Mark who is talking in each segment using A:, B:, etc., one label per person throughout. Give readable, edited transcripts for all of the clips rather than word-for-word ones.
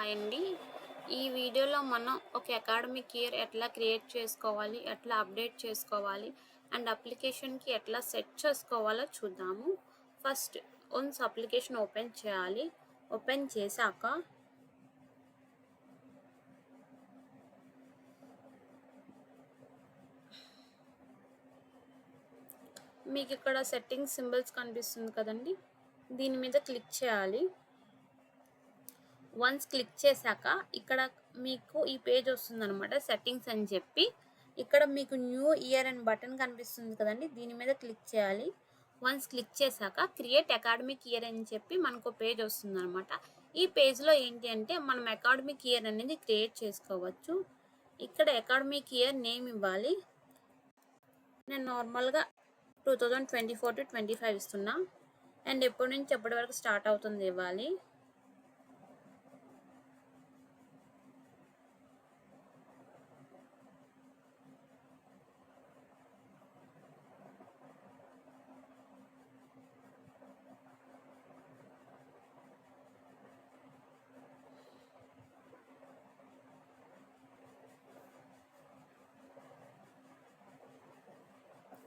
A: Hi అండి. ఈ వీడియోలో మనం ఒక అకాడమిక్ ఇయర్ ఎట్లా క్రియేట్ చేసుకోవాలి, ఎట్లా అప్డేట్ చేసుకోవాలి అండ్ అప్లికేషన్కి ఎట్లా సెట్ చేసుకోవాలో చూద్దాము. ఫస్ట్ వన్స్ అప్లికేషన్ ఓపెన్ చేయాలి. ఓపెన్ చేశాక మీకు ఇక్కడ సెట్టింగ్స్ సింబల్స్ కనిపిస్తుంది కదండి, దీని మీద క్లిక్ చేయాలి. వన్స్ క్లిక్ చేశాక ఇక్కడ మీకు ఈ పేజ్ వస్తుందన్నమాట, సెట్టింగ్స్ అని చెప్పి. ఇక్కడ మీకు న్యూ ఇయర్ అండ్ బటన్ కనిపిస్తుంది కదండి, దీని మీద క్లిక్ చేయాలి. వన్స్ క్లిక్ చేశాక క్రియేట్ అకాడమిక్ ఇయర్ అని చెప్పి మనకు పేజ్ వస్తుందన్నమాట. ఈ పేజ్లో ఏంటి అంటే మనం అకాడమిక్ ఇయర్ అనేది క్రియేట్ చేసుకోవచ్చు. ఇక్కడ అకాడమిక్ ఇయర్ నేమ్ ఇవ్వాలి. నేను నార్మల్గా 2024 to 25 ఇస్తున్నా. అండ్ ఎప్పటి నుంచి ఎప్పటి వరకు స్టార్ట్ అవుతుంది ఇవ్వాలి.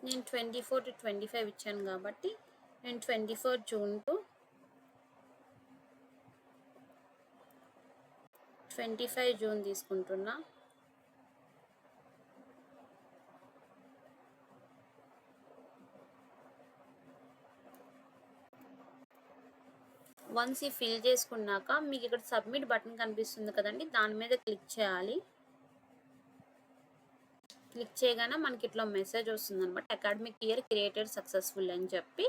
A: నేను 24 to 25 ఇచ్చాను కాబట్టి నేను 24 జూన్ టు 25 జూన్ తీసుకుంటున్నా. వన్స్ ఈ ఫిల్ చేసుకున్నాక మీకు ఇక్కడ సబ్మిట్ బటన్ కనిపిస్తుంది కదండి, దాని మీద క్లిక్ చేయాలి. క్లిక్ చేయగానే మనకి ఇట్లా మెసేజ్ వస్తుంది అనమాట, అకాడమిక్ ఇయర్ క్రియేటెడ్ సక్సెస్ఫుల్ అని చెప్పి.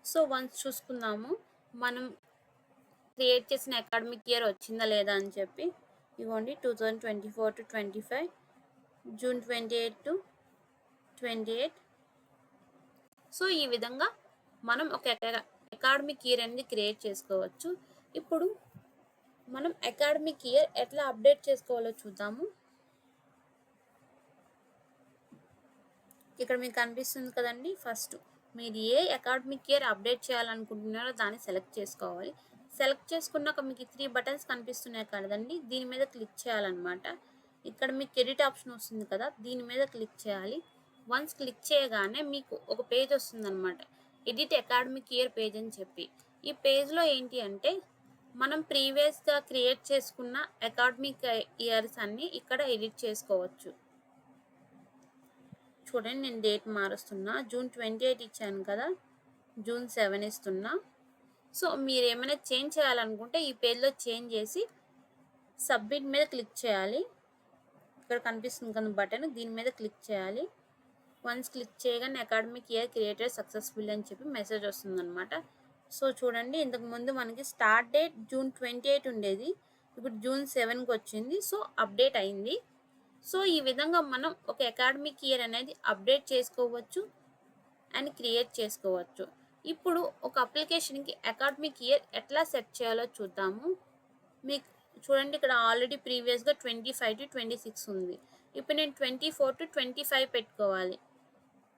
A: సో వన్స్ చూసుకుందాము మనం క్రియేట్ చేసిన అకాడమిక్ ఇయర్ వచ్చిందా లేదా అని చెప్పి. ఇవ్వండి 2024 to 25, జూన్ 28 to 28. సో ఈ విధంగా మనం ఒక అకాడమిక్ ఇయర్ అనేది క్రియేట్ చేసుకోవచ్చు. ఇప్పుడు మనం అకాడమిక్ ఇయర్ ఎట్లా అప్డేట్ చేసుకోవాలో చూద్దాము. ఇక్కడ మీకు కనిపిస్తుంది కదండి, ఫస్ట్ మీరు ఏ అకాడమిక్ ఇయర్ అప్డేట్ చేయాలనుకుంటున్నారో దాన్ని సెలెక్ట్ చేసుకోవాలి. సెలెక్ట్ చేసుకున్నాక మీకు 3 బటన్స్ కనిపిస్తున్నాయి కదండి, దీని మీద క్లిక్ చేయాలన్నమాట. ఇక్కడ మీకు ఎడిట్ ఆప్షన్ వస్తుంది కదా, దీని మీద క్లిక్ చేయాలి. వన్స్ క్లిక్ చేయగానే మీకు ఒక పేజ్ వస్తుంది అనమాట, ఎడిట్ అకాడమిక్ ఇయర్ పేజ్ అని చెప్పి. ఈ పేజ్లో ఏంటి అంటే మనం ప్రీవియస్గా క్రియేట్ చేసుకున్న అకాడమిక్ ఇయర్స్ అన్నీ ఇక్కడ ఎడిట్ చేసుకోవచ్చు. చూడండి, నేను డేట్ మారుస్తున్నా. జూన్ 28 ఇచ్చాను కదా, జూన్ 7 ఇస్తున్నా. సో మీరు ఏమైనా చేంజ్ చేయాలనుకుంటే ఈ పేజ్లో చేంజ్ చేసి సబ్మిట్ మీద క్లిక్ చేయాలి. ఇక్కడ కనిపిస్తుంది కదా బటన్, దీని మీద క్లిక్ చేయాలి. వన్స్ క్లిక్ చేయగానే అకాడమిక్ ఇయర్ క్రియేటెడ్ సక్సెస్ఫుల్ అని చెప్పి మెసేజ్ వస్తుందన్నమాట. సో చూడండి, ఇంతకుముందు మనకి స్టార్ట్ డేట్ జూన్ 28 ఉండేది, ఇప్పుడు జూన్ 7కి వచ్చింది. సో అప్డేట్ అయింది. సో ఈ విధంగా మనం ఒక అకాడమిక్ ఇయర్ అనేది అప్డేట్ చేసుకోవచ్చు అండ్ క్రియేట్ చేసుకోవచ్చు. ఇప్పుడు ఒక అప్లికేషన్కి అకాడమిక్ ఇయర్ ఎట్లా సెట్ చేయాలో చూద్దాము. మీకు చూడండి, ఇక్కడ ఆల్రెడీ ప్రీవియస్గా 25 to 26 ఉంది. ఇప్పుడు నేను 24 to 25 పెట్టుకోవాలి.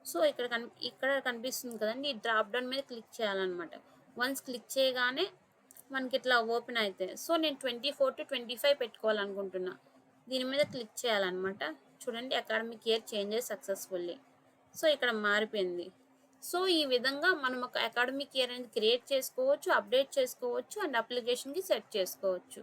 A: సో ఇక్కడ కనిపిస్తుంది కదండి, ఈ డ్రాప్ డౌన్ మీద క్లిక్ చేయాలన్నమాట. వన్స్ క్లిక్ చేయగానే మనకి ఇట్లా ఓపెన్ అవుతాయి. సో నేను 24 to 25 పెట్టుకోవాలనుకుంటున్నా, దీని మీద క్లిక్ చేయాలన్నమాట. చూడండి, academic year changes successfully. So ఇక్కడ మారిపోయింది. సో ఈ విధంగా మనం ఒక అకాడమిక్ ఇయర్ అనేది క్రియేట్ చేసుకోవచ్చు, అప్డేట్ చేసుకోవచ్చు అండ్ అప్లికేషన్కి సెట్ చేసుకోవచ్చు.